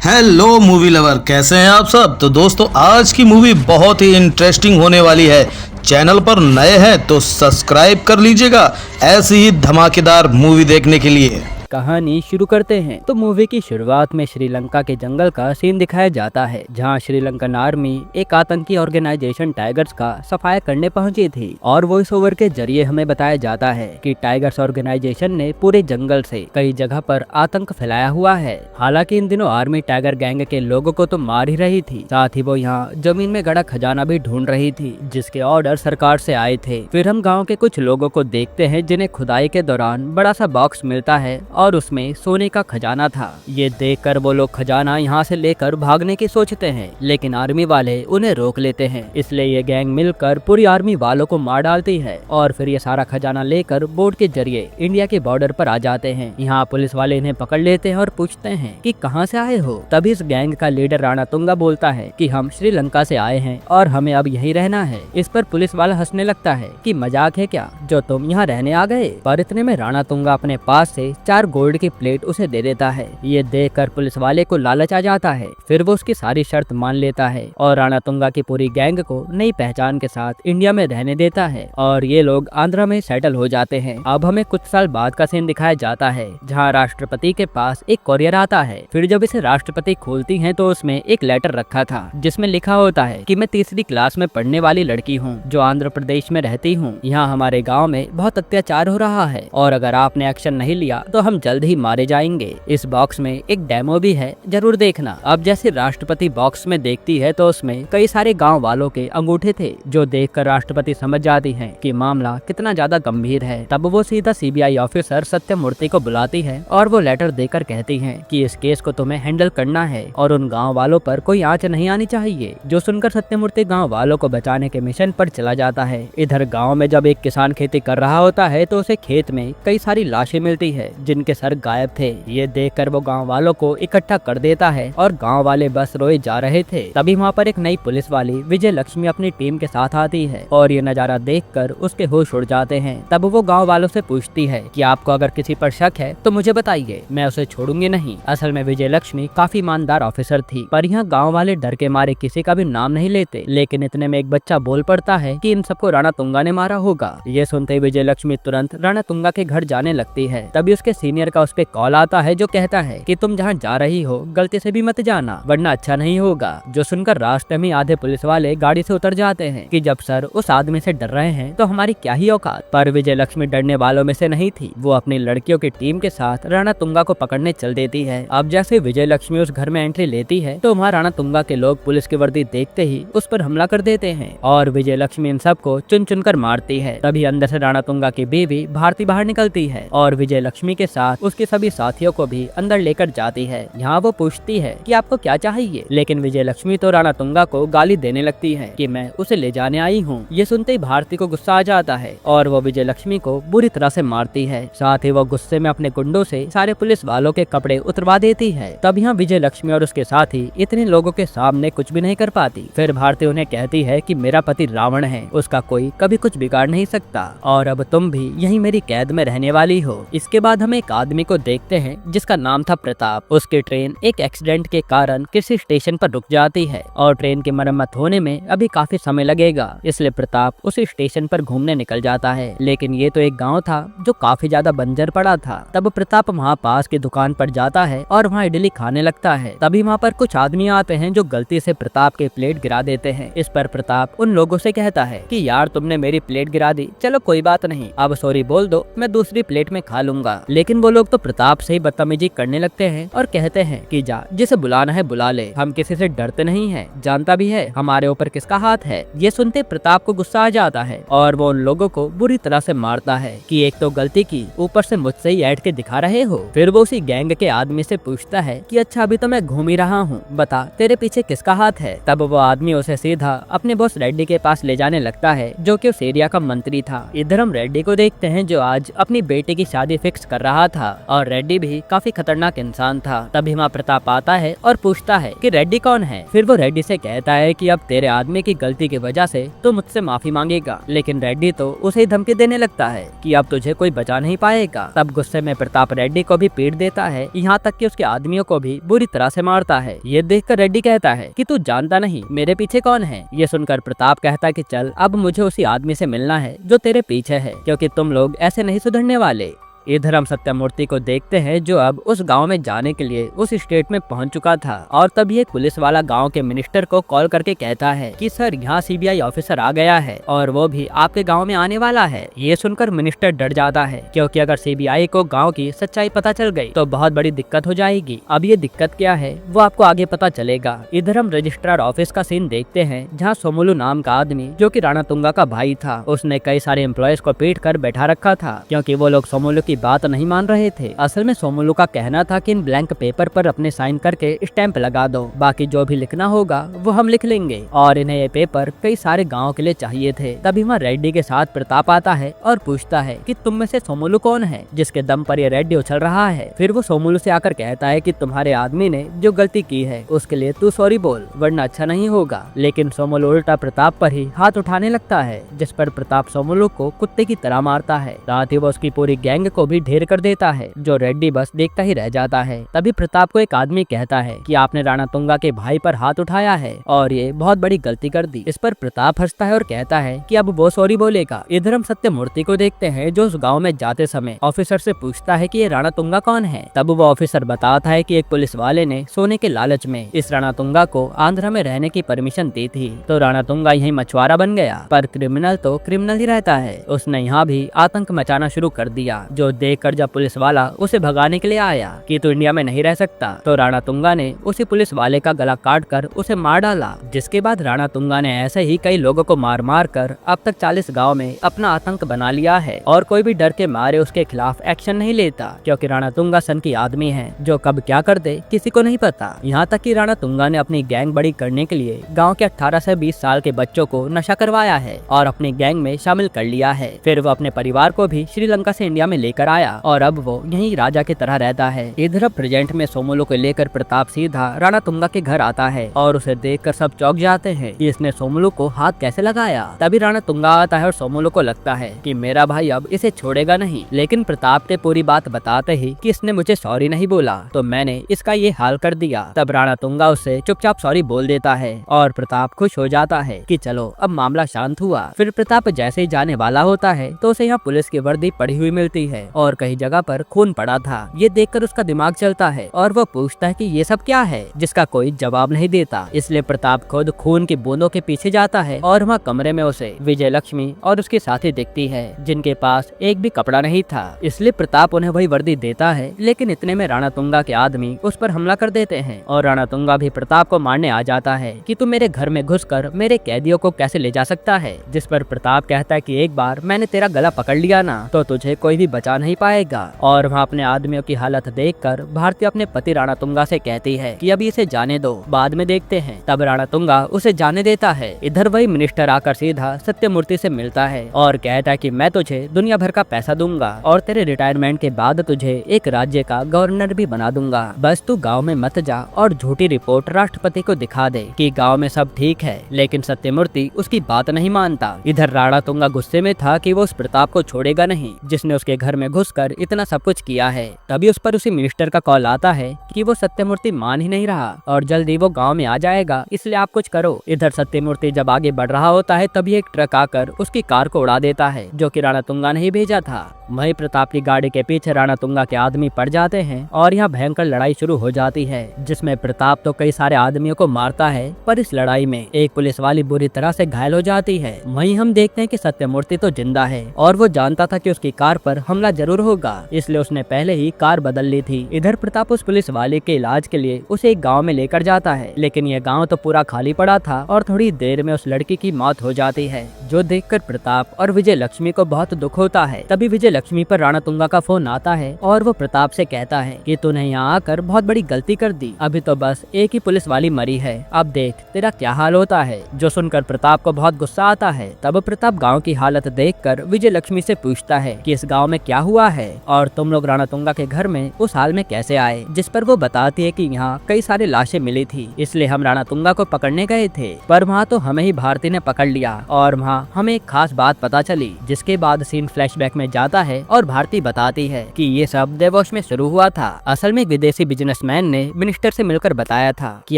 Hello movie lover, कैसे हैं आप सब। तो दोस्तों, आज की मूवी बहुत ही इंटरेस्टिंग होने वाली है। चैनल पर नए हैं तो सब्सक्राइब कर लीजिएगा ऐसी ही धमाकेदार मूवी देखने के लिए। कहानी शुरू करते हैं तो मूवी की शुरुआत में श्रीलंका के जंगल का सीन दिखाया जाता है, जहां श्रीलंकन आर्मी एक आतंकी ऑर्गेनाइजेशन टाइगर्स का सफाया करने पहुंची थी। और वॉइस ओवर के जरिए हमें बताया जाता है कि टाइगर्स ऑर्गेनाइजेशन ने पूरे जंगल से कई जगह पर आतंक फैलाया हुआ है। हालांकि इन दिनों आर्मी टाइगर गैंग के लोगों को तो मार ही रही थी, साथ ही वो यहाँ जमीन में गड़ा खजाना भी ढूंढ रही थी, जिसके ऑर्डर सरकार से आए थे। फिर हम गाँव के कुछ लोगों को देखते हैं जिन्हें खुदाई के दौरान बड़ा सा बॉक्स मिलता है और उसमें सोने का खजाना था। ये देखकर वो लोग खजाना यहाँ से लेकर भागने की सोचते हैं, लेकिन आर्मी वाले उन्हें रोक लेते हैं। इसलिए ये गैंग मिलकर पूरी आर्मी वालों को मार डालती है और फिर ये सारा खजाना लेकर बोट के जरिए इंडिया के बॉर्डर पर आ जाते हैं। यहाँ पुलिस वाले इन्हें पकड़ लेते हैं और पूछते हैं कि कहाँ से आए हो। तभी इस गैंग का लीडर राणा तुंगा बोलता है कि हम श्रीलंका से आए हैं और हमें अब यहीं रहना है। इस पर पुलिस वाला हंसने लगता है कि मजाक है क्या जो तुम यहाँ रहने आ गए। पर इतने में राणा तुंगा अपने पास से 4 गोल्ड की प्लेट उसे दे देता है। ये देखकर पुलिस वाले को लालच आ जाता है। फिर वो उसकी सारी शर्त मान लेता है और राणा तुंगा की पूरी गैंग को नई पहचान के साथ इंडिया में रहने देता है और ये लोग आंध्रा में सेटल हो जाते हैं। अब हमें कुछ साल बाद का सीन दिखाया जाता है, जहाँ राष्ट्रपति के पास एक कोरियर आता है। फिर जब इसे राष्ट्रपति खोलती हैं तो उसमें एक लेटर रखा था, जिसमें लिखा होता है कि मैं तीसरी क्लास में पढ़ने वाली लड़की हूँ जो आंध्र प्रदेश में रहती हूँ। यहाँ हमारे गाँव में बहुत अत्याचार हो रहा है और अगर आपने एक्शन नहीं लिया तो हम जल्द ही मारे जाएंगे। इस बॉक्स में एक डेमो भी है, जरूर देखना। अब जैसे राष्ट्रपति बॉक्स में देखती है तो उसमें कई सारे गांव वालों के अंगूठे थे, जो देखकर राष्ट्रपति समझ जाती हैं कि मामला कितना ज्यादा गंभीर है। तब वो सीधा सीबीआई ऑफिसर सत्यमूर्ति को बुलाती है और वो लेटर देकर कहती है कि इस केस को तुम्हें हैंडल करना है और उन गाँव वालों पर कोई आंच नहीं आनी चाहिए। जो सुनकर सत्यमूर्ति गाँव वालों को बचाने के मिशन पर चला जाता है। इधर गाँव में जब एक किसान खेती कर रहा होता है तो उसे खेत में कई सारी लाशें मिलती है जिनके सर गायब थे। ये देखकर वो गांव वालों को इकट्ठा कर देता है और गांव वाले बस रोए जा रहे थे। तभी वहाँ पर एक नई पुलिस वाली विजय लक्ष्मी अपनी टीम के साथ आती है और ये नजारा देखकर उसके होश उड़ जाते हैं। तब वो गांव वालों से पूछती है कि आपको अगर किसी पर शक है तो मुझे बताइए, मैं उसे छोड़ूंगी नहीं। असल में विजय लक्ष्मी काफी ईमानदार ऑफिसर थी, पर यहाँ गाँव वाले डर के मारे किसी का भी नाम नहीं लेते। लेकिन इतने में एक बच्चा बोल पड़ता है कि इन सबको राणा तुंगा ने मारा होगा। ये सुनते विजय लक्ष्मी तुरंत राणा तुंगा के घर जाने लगती है। तभी उसके सीनियर का उस पे कॉल आता है जो कहता है कि तुम जहाँ जा रही हो गलती से भी मत जाना, वरना अच्छा नहीं होगा। जो सुनकर रास्ते में आधे पुलिस वाले गाड़ी से उतर जाते हैं कि जब सर उस आदमी से डर रहे हैं तो हमारी क्या ही औकात। पर विजय लक्ष्मी डरने वालों में से नहीं थी। वो अपनी लड़कियों की टीम के साथ राणा तुंगा को पकड़ने चल देती है। अब जैसे विजय लक्ष्मी उस घर में एंट्री लेती है तो वहाँ राणा तुंगा के लोग पुलिस की वर्दी देखते ही उस पर हमला कर देते हैं और विजय लक्ष्मी इन सबको चुन चुन कर मारती है। तभी अंदर से राणा तुंगा की बीवी भारती बाहर निकलती है और विजय लक्ष्मी के साथ उसके सभी साथियों को भी अंदर लेकर जाती है। यहाँ वो पूछती है कि आपको क्या चाहिए, लेकिन विजय लक्ष्मी तो राणा तुंगा को गाली देने लगती है कि मैं उसे ले जाने आई हूँ। ये सुनते ही भारती को गुस्सा आ जाता है और वो विजय लक्ष्मी को बुरी तरह से मारती है। साथ ही वो गुस्से में अपने गुंडों से सारे पुलिस वालों के कपड़े उतरवा देती है। तब यहाँ विजय लक्ष्मी और उसके साथी इतने लोगों के सामने कुछ भी नहीं कर पाती। फिर भारती उन्हें कहती है कि मेरा पति रावण है, उसका कोई कभी कुछ बिगाड़ नहीं सकता और अब तुम भी यही मेरी कैद में रहने वाली हो। इसके बाद हम एक आदमी को देखते हैं जिसका नाम था प्रताप। उसकी ट्रेन एक एक्सीडेंट के कारण किसी स्टेशन पर रुक जाती है और ट्रेन की मरम्मत होने में अभी काफी समय लगेगा, इसलिए प्रताप उसी स्टेशन पर घूमने निकल जाता है। लेकिन ये तो एक गांव था जो काफी ज्यादा बंजर पड़ा था। तब प्रताप वहाँ पास की दुकान पर जाता है और वहाँ इडली खाने लगता है। तभी वहाँ पर कुछ आदमी आते हैं जो गलती से प्रताप के प्लेट गिरा देते हैं। इस पर प्रताप उन लोगों से कहता है कि यार तुमने मेरी प्लेट गिरा दी, चलो कोई बात नहीं, अब सॉरी बोल दो, मैं दूसरी प्लेट में खा लूंगा। लेकिन वो लोग तो प्रताप से ही बदतमीजी करने लगते हैं और कहते हैं कि जा, जिसे बुलाना है बुला ले, हम किसी से डरते नहीं है, जानता भी है हमारे ऊपर किसका हाथ है। ये सुनते प्रताप को गुस्सा आ जाता है और वो उन लोगों को बुरी तरह से मारता है कि एक तो गलती की, ऊपर से मुझसे ही ऐठ के दिखा रहे हो। फिर वो उसी गैंग के आदमी से पूछता है कि अच्छा अभी तो मैं घूम ही रहा हूँ, बता तेरे पीछे किसका हाथ है। तब वो आदमी उसे सीधा अपने बॉस रेड्डी के पास ले जाने लगता है, जो कि उस एरिया का मंत्री था। इधर हम रेड्डी को देखते हैं जो आज अपनी बेटे की शादी फिक्स कर रहा था और रेड्डी भी काफी खतरनाक इंसान था। तभी वहाँ प्रताप आता है और पूछता है कि रेड्डी कौन है। फिर वो रेड्डी से कहता है कि अब तेरे आदमी की गलती की वजह से तो मुझसे माफी मांगेगा, लेकिन रेड्डी तो उसे धमकी देने लगता है कि अब तुझे कोई बचा नहीं पाएगा। तब गुस्से में प्रताप रेड्डी को भी पीट देता है, यहाँ तक कि उसके आदमियों को भी बुरी तरह से मारता है। ये देखकर रेड्डी कहता है कि तू जानता नहीं मेरे पीछे कौन है। ये सुनकर प्रताप कहता है कि चल अब मुझे उसी आदमी से मिलना है जो तेरे पीछे है, क्योंकि तुम लोग ऐसे नहीं सुधरने वाले। इधर हम सत्यमूर्ति को देखते हैं जो अब उस गांव में जाने के लिए उस स्टेट में पहुंच चुका था। और तभी एक पुलिस वाला गांव के मिनिस्टर को कॉल करके कहता है कि सर यहाँ सीबीआई ऑफिसर आ गया है और वो भी आपके गांव में आने वाला है। ये सुनकर मिनिस्टर डर जाता है, क्योंकि अगर सीबीआई को गांव की सच्चाई पता चल गई तो बहुत बड़ी दिक्कत हो जाएगी। अब ये दिक्कत क्या है वो आपको आगे पता चलेगा। इधर हम रजिस्ट्रार ऑफिस का सीन देखते हैं जहाँ सोमुलू नाम का आदमी जो कि राणा तुंगा का भाई था, उसने कई सारे एम्प्लॉयज को पीट कर बैठा रखा था, क्योंकि वो लोग सोमुलू की बात नहीं मान रहे थे। असल में सोमुलू का कहना था कि इन ब्लैंक पेपर पर अपने साइन करके स्टैंप लगा दो, बाकी जो भी लिखना होगा वो हम लिख लेंगे। और इन्हें ये पेपर कई सारे गाँव के लिए चाहिए थे। तभी वहाँ रेड्डी के साथ प्रताप आता है और पूछता है कि तुम में से सोमुलू कौन है जिसके दम पर ये रेड्डी उछल रहा है। फिर वो सोमुलू से आकर कहता है कि तुम्हारे आदमी ने जो गलती की है उसके लिए तू सॉरी बोल, वरना अच्छा नहीं होगा। लेकिन सोमुलू उल्टा प्रताप पर ही हाथ उठाने लगता है, जिस पर प्रताप सोमुलू को कुत्ते की तरह मारता है। साथ ही वो उसकी पूरी गैंग को भी ढेर कर देता है, जो रेड्डी बस देखता ही रह जाता है। तभी प्रताप को एक आदमी कहता है कि आपने राणा तुंगा के भाई पर हाथ उठाया है और ये बहुत बड़ी गलती कर दी। इस पर प्रताप हंसता है और कहता है कि अब वो सॉरी बोलेगा। इधर हम सत्यमूर्ति को देखते हैं जो उस गाँव में जाते समय ऑफिसर से पूछता है कि ये राणा तुंगा कौन है। तब वो ऑफिसर बताता है कि एक पुलिस वाले ने सोने के लालच में इस राणा तुंगा को आंध्र में रहने की परमिशन दी थी, तो राणा तुंगा यहीं मछुआरा बन गया। पर क्रिमिनल तो क्रिमिनल ही रहता है, उसने यहाँ भी आतंक मचाना शुरू कर दिया। जो देखकर जब पुलिस वाला उसे भगाने के लिए आया कि तू इंडिया में नहीं रह सकता, तो राणा तुंगा ने उसी पुलिस वाले का गला काट कर उसे मार डाला। जिसके बाद राणा तुंगा ने ऐसे ही कई लोगों को मार मार कर अब तक 40 गाँव में अपना आतंक बना लिया है और कोई भी डर के मारे उसके खिलाफ एक्शन नहीं लेता, क्योंकि राणा तुंगा सन की आदमी है जो कब क्या कर दे किसी को नहीं पता। यहाँ तक कि राणा तुंगा ने अपनी गैंग बड़ी करने के लिए गाँव के 18 से 20 साल के बच्चों को नशा करवाया है और अपनी गैंग में शामिल कर लिया है। फिर वो अपने परिवार को भी श्रीलंका से इंडिया में लेकर आया और अब वो यहीं राजा की तरह रहता है। इधर प्रेजेंट में सोमुलू को लेकर प्रताप सीधा राणा तुंगा के घर आता है और उसे देखकर सब चौंक जाते हैं कि इसने सोमुलू को हाथ कैसे लगाया। तभी राणा तुंगा आता है और सोमुलू को लगता है कि मेरा भाई अब इसे छोड़ेगा नहीं, लेकिन प्रताप ने पूरी बात बताते ही कि इसने मुझे सॉरी नहीं बोला तो मैंने इसका ये हाल कर दिया। तब राणा तुंगा उससे चुपचाप सॉरी बोल देता है और प्रताप खुश हो जाता है कि चलो अब मामला शांत हुआ। फिर प्रताप जैसे ही जाने वाला होता है तो उसे यहाँ पुलिस की वर्दी पड़ी हुई मिलती है और कई जगह पर खून पड़ा था। ये देखकर उसका दिमाग चलता है और वो पूछता है कि ये सब क्या है, जिसका कोई जवाब नहीं देता। इसलिए प्रताप खुद खून की बूंदों के पीछे जाता है और वहाँ कमरे में उसे विजय लक्ष्मी और उसके साथी दिखती है जिनके पास एक भी कपड़ा नहीं था। इसलिए प्रताप उन्हें वही वर्दी देता है, लेकिन इतने में राणा तुंगा के आदमी उस पर हमला कर देते हैं और राणा तुंगा भी प्रताप को मारने आ जाता है कि तू मेरे घर में घुसकर मेरे कैदियों को कैसे ले जा सकता है। जिस पर प्रताप कहता है कि एक बार मैंने तेरा गला पकड़ लिया ना तो तुझे कोई भी बचा नहीं पाएगा। और वहाँ अपने आदमियों की हालत देखकर भारती अपने पति राणा तुंगा से कहती है कि अभी इसे जाने दो, बाद में देखते हैं। तब राणा तुंगा उसे जाने देता है। इधर वही मिनिस्टर आकर सीधा सत्यमूर्ति से मिलता है और कहता है कि मैं तुझे दुनिया भर का पैसा दूंगा और तेरे रिटायरमेंट के बाद तुझे एक राज्य का गवर्नर भी बना दूंगा, बस तू गाँव में मत जा और झूठी रिपोर्ट राष्ट्रपति को दिखा दे कि गाँव में सब ठीक है। लेकिन सत्यमूर्ति उसकी बात नहीं मानता। इधर राणा तुंगा गुस्से में था कि वो उस प्रताप को छोड़ेगा नहीं जिसने उसके घर में घुसकर इतना सब कुछ किया है। तभी उस पर उसी मिनिस्टर का कॉल आता है कि वो सत्यमूर्ति मान ही नहीं रहा और जल्दी वो गांव में आ जाएगा, इसलिए आप कुछ करो। इधर सत्यमूर्ति जब आगे बढ़ रहा होता है तभी एक ट्रक आकर उसकी कार को उड़ा देता है, जो कि राणा तुंगा ने ही भेजा था। वहीं प्रताप की गाड़ी के पीछे राणा तुंगा के आदमी पड़ जाते हैं और यहाँ भयंकर लड़ाई शुरू हो जाती है, जिसमें प्रताप तो कई सारे आदमियों को मारता है, पर इस लड़ाई में एक पुलिस वाली बुरी तरह से घायल हो जाती है। वहीं हम देखते हैं कि सत्यमूर्ति तो जिंदा है और वो जानता था कि उसकी कार पर हमला जरूर होगा, इसलिए उसने पहले ही कार बदल ली थी। इधर प्रताप उस पुलिस वाले के इलाज के लिए उसे एक गाँव में लेकर जाता है, लेकिन यह गाँव तो पूरा खाली पड़ा था और थोड़ी देर में उस लड़की की मौत हो जाती है, जो देखकर प्रताप और विजय लक्ष्मी को बहुत दुख होता है। तभी विजय लक्ष्मी पर राणा तुंगा का फोन आता है और वो प्रताप से कहता है कि तूने यहाँ आकर बहुत बड़ी गलती कर दी, अभी तो बस एक ही पुलिस वाली मरी है, अब देख तेरा क्या हाल होता है। जो सुनकर प्रताप को बहुत गुस्सा आता है। तब प्रताप गाँव की हालत देखकर विजय लक्ष्मी से पूछता है कि इस गाँव में क्या हुआ है और तुम लोग राणा तुंगा के घर में उस हाल में कैसे आए। जिस पर वो बताती है कि यहाँ कई सारी लाशें मिली थी, इसलिए हम राणा तुंगा को पकड़ने गए थे, पर वहाँ तो हमें ही भारती ने पकड़ लिया और वहाँ हमें एक खास बात पता चली। जिसके बाद सीन फ्लैशबैक में जाता है और भारती बताती है कि ये सब देवोश में शुरू हुआ था। असल में एक विदेशी बिजनेसमैन ने मिनिस्टर से मिलकर बताया था कि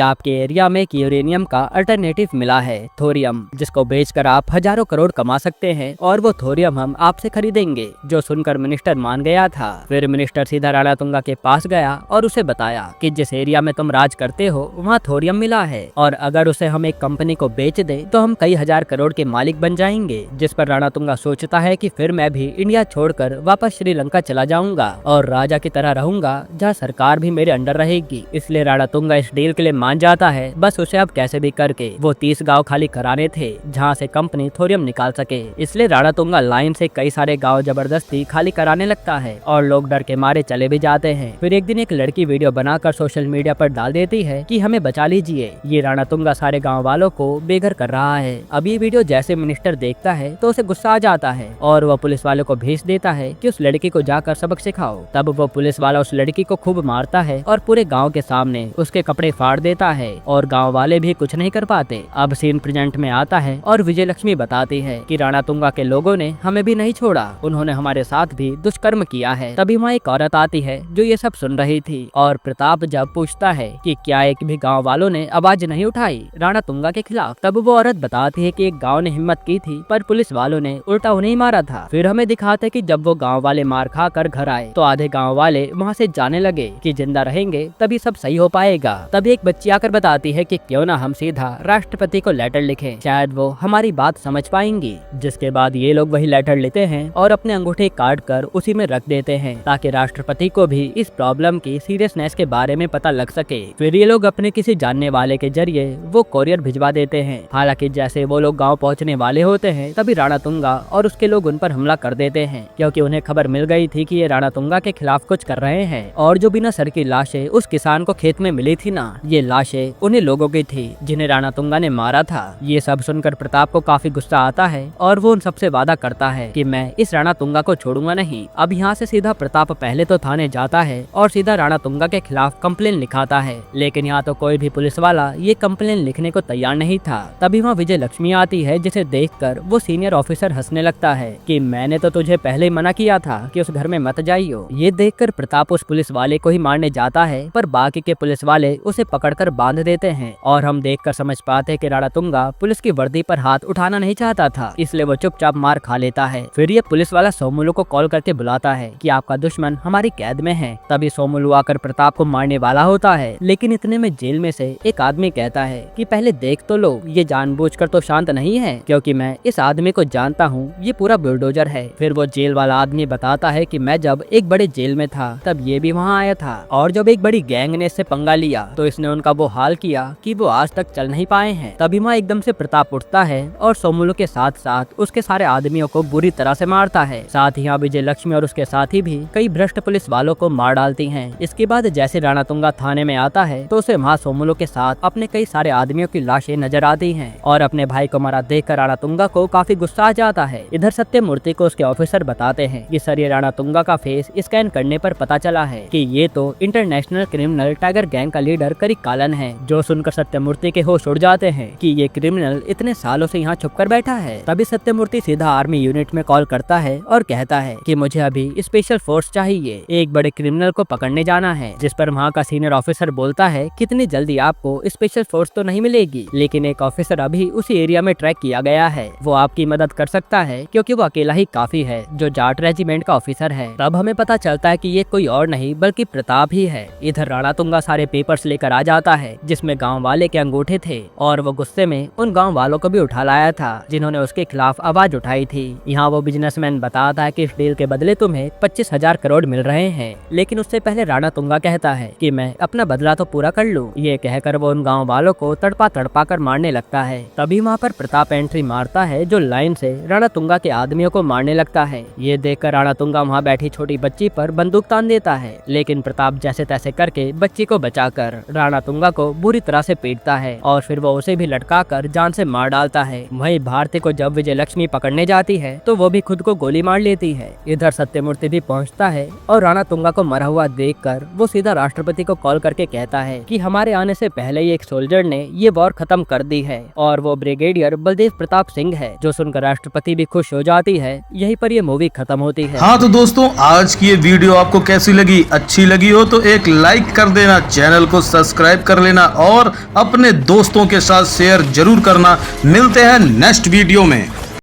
आपके एरिया में एक यूरेनियम का अल्टरनेटिव मिला है, थोरियम, जिसको बेचकर आप हजारों करोड़ कमा सकते हैं और वो थोरियम हम आपसे खरीदेंगे। जो सुनकर मिनिस्टर मान गया था। फिर मिनिस्टर सीधा राणा तुंगा के पास गया और उसे बताया कि जिस एरिया में तुम राज करते हो वहाँ थोरियम मिला है और अगर उसे हम एक कंपनी को बेच दे तो हम कई हजार करोड़ के मालिक बन जाएंगे। जिस पर राणा तुंगा सोचता है कि फिर मैं भी इंडिया छोड़कर वापस श्रीलंका चला जाऊंगा और राजा की तरह रहूंगा, जहाँ सरकार भी मेरे अंडर रहेगी। इसलिए राणा तुंगा इस डील के लिए मान जाता है। बस उसे अब कैसे भी करके वो 30 गाँव खाली कराने थे जहाँ से कंपनी थोरियम निकाल सके। इसलिए राणा तुंगा लाइन से कई सारे गाँव जबरदस्ती खाली कराने लगता है और लोग डर के मारे चले भी जाते हैं। फिर एक दिन एक लड़की वीडियो बनाकर सोशल मीडिया पर डाल देती है कि हमें बचा लीजिए, ये राणा तुंगा सारे गाँव वालों को बेघर कर रहा है। अब ये वीडियो जैसे मिनिस्टर देखता है तो उसे गुस्सा आ जाता है और वो पुलिस वालों को भेज देता है कि उस लड़की को जाकर सबक सिखाओ। तब वो पुलिस वाला उस लड़की को खूब मारता है और पूरे गांव के सामने उसके कपड़े फाड़ देता है और गांव वाले भी कुछ नहीं कर पाते। अब सीन प्रेजेंट में आता है और विजय लक्ष्मी बताती है कि राणा तुंगा के लोगों ने हमें भी नहीं छोड़ा, उन्होंने हमारे साथ भी दुष्कर्म किया है। तभी वहाँ एक औरत आती है जो ये सब सुन रही थी और प्रताप जब पूछता है कि क्या एक भी गाँव वालों ने आवाज नहीं उठाई राणा तुंगा के खिलाफ, तब वो औरत बताती है कि एक गाँव ने हिम्मत की थी पर पुलिस वालों ने उल्टा उन्हें मारा था। फिर हमें दिखाते कि जब वो गाँव वाले मार खा कर घर आए तो आधे गाँव वाले वहाँ से जाने लगे कि जिंदा रहेंगे तभी सब सही हो पाएगा। तभी एक बच्ची आकर बताती है कि क्यों ना हम सीधा राष्ट्रपति को लेटर लिखें, शायद वो हमारी बात समझ पाएंगी। जिसके बाद ये लोग वही लेटर लेते हैं और अपने अंगूठे काट कर उसी में रख देते हैं ताकि राष्ट्रपति को भी इस प्रॉब्लम की सीरियसनेस के बारे में पता लग सके। फिर ये लोग अपने किसी जानने वाले के जरिए वो कोरियर भिजवा देते हैं। हालांकि जैसे वो लोग गाँव पहुँचने वाले होते हैं तभी राणा तुंगा और उसके लोग उन पर हमला कर देते हैं, क्योंकि उन्हें खबर मिल गई थी कि ये राणा तुंगा के खिलाफ कुछ कर रहे हैं। और जो बिना सर की लाशें उस किसान को खेत में मिली थी ना, ये लाशें उन्हीं लोगों की थी जिन्हें राणा तुंगा ने मारा था। ये सब सुनकर प्रताप को काफी गुस्सा आता है और वो उन सबसे वादा करता है कि मैं इस राणा तुंगा को छोड़ूंगा नहीं। अब यहाँ से सीधा प्रताप पहले तो थाने जाता है और सीधा राणा तुंगा के खिलाफ कंप्लेन लिखाता है, लेकिन यहाँ तो कोई भी पुलिस वाला ये कंप्लेन लिखने को तैयार नहीं था। तभी वहाँ विजय लक्ष्मी आती है जिसे देखकर वो सीनियर ऑफिसर हंसने लगता है कि मैंने तो तुझे पहले ही मना किया था कि उस घर में मत जाइयो। ये देखकर प्रताप उस पुलिस वाले को ही मारने जाता है पर बाकी के पुलिस वाले उसे पकड़कर बांध देते हैं और हम देखकर समझ पाते हैं कि राणा तुंगा पुलिस की वर्दी पर हाथ उठाना नहीं चाहता था, इसलिए वो चुपचाप मार खा लेता है। फिर ये पुलिस वाला सोमुलू को कॉल करके बुलाता है कि आपका दुश्मन हमारी कैद में है। तभी सोमुलू आकर प्रताप को मारने वाला होता है, लेकिन इतने में जेल में से एक आदमी कहता है कि पहले देख तो लो, ये जानबूझकर तो शांत नहीं है क्योंकि मैं इस आदमी को जानता हूँ, ये पूरा बुलडोजर है। फिर वो जेल वाला आदमी बताता है कि मैं जब एक बड़े जेल में था तब ये भी वहाँ आया था और जब एक बड़ी गैंग ने इससे पंगा लिया तो इसने उनका वो हाल किया कि वो आज तक चल नहीं पाए हैं। तभी वहाँ एकदम से प्रताप उठता है और सोमुलू के साथ साथ उसके सारे आदमियों को बुरी तरह से मारता है। साथ ही यहाँ विजय लक्ष्मी और उसके साथी भी कई भ्रष्ट पुलिस वालों को मार डालती हैं। इसके बाद जैसे राणा तुंगा थाने में आता है तो उसे वहाँ सोमुलू के साथ अपने कई सारे आदमियों की लाशें नजर आती हैं और अपने भाई को मारा देखकर राणा तुंगा को काफी गुस्सा आ जाता है। इधर सत्यमूर्ति को उसके ऑफिसर बताते हैं कि सर ये राणा तुंगा का फेस स्कैन करने पर पता चला है कि ये तो इंटरनेशनल क्रिमिनल टाइगर गैंग का लीडर करिकालन है। जो सुनकर सत्यमूर्ति के होश उड़ जाते हैं कि ये क्रिमिनल इतने सालों से यहाँ छुपकर बैठा है। तभी सत्यमूर्ति सीधा आर्मी यूनिट में कॉल करता है और कहता है कि मुझे अभी स्पेशल फोर्स चाहिए, एक बड़े क्रिमिनल को पकड़ने जाना है। जिस पर वहाँ का सीनियर ऑफिसर बोलता है कितनी जल्दी आपको स्पेशल फोर्स तो नहीं मिलेगी, लेकिन एक ऑफिसर अभी उसी एरिया में ट्रैक किया गया है, वो आपकी मदद कर सकता है क्योंकि वो अकेला ही काफी है, जो जाट रेजिमेंट का ऑफिसर है। तब हमें पता चलता है कि ये कोई और नहीं बल्कि प्रताप ही है। इधर राणा तुंगा सारे पेपर्स लेकर आ जाता है जिसमें गांव वाले के अंगूठे थे और वो गुस्से में उन गांव वालों को भी उठा लाया था जिन्होंने उसके खिलाफ आवाज उठाई थी। यहाँ वो बिजनेसमैन बताता है कि इस डील के बदले तुम्हें 25,000 करोड़ मिल रहे हैं, लेकिन उससे पहले राणा तुंगा कहता है कि मैं अपना बदला तो पूरा कर लूं। ये कहकर वो उन गाँव वालों को तड़पा तड़पा कर मारने लगता है। तभी वहाँ पर प्रताप एंट्री मारता है जो लाइन से राणा तुंगा के आदमियों को मारने लगता है। ये देखकर राणा तुंगा वहाँ बैठी छोटी बच्ची पर बंदूक तान देता है, लेकिन प्रताप जैसे तैसे करके बच्ची को बचाकर राणा तुंगा को बुरी तरह से पीटता है और फिर वो उसे भी लटकाकर जान से मार डालता है। वहीं भारती को जब विजय लक्ष्मी पकड़ने जाती है तो वो भी खुद को गोली मार लेती है। इधर सत्यमूर्ति भी पहुंचता है और राणा तुंगा को मरा हुआ देखकर वो सीधा राष्ट्रपति को कॉल करके कहता है कि हमारे आने से पहले ही एक सोल्जर ने ये वॉर खत्म कर दी है और वो ब्रिगेडियर बलदेव प्रताप सिंह है। जो सुनकर राष्ट्रपति भी खुश हो जाती है। यहीं पर ये मूवी खत्म होती है। हाँ तो दोस्तों, आज की ये वीडियो आपको कैसी लगी? अच्छी लगी हो तो एक लाइक कर देना, चैनल को सब्सक्राइब कर लेना और अपने दोस्तों के साथ शेयर जरूर करना। मिलते हैं नेक्स्ट वीडियो में।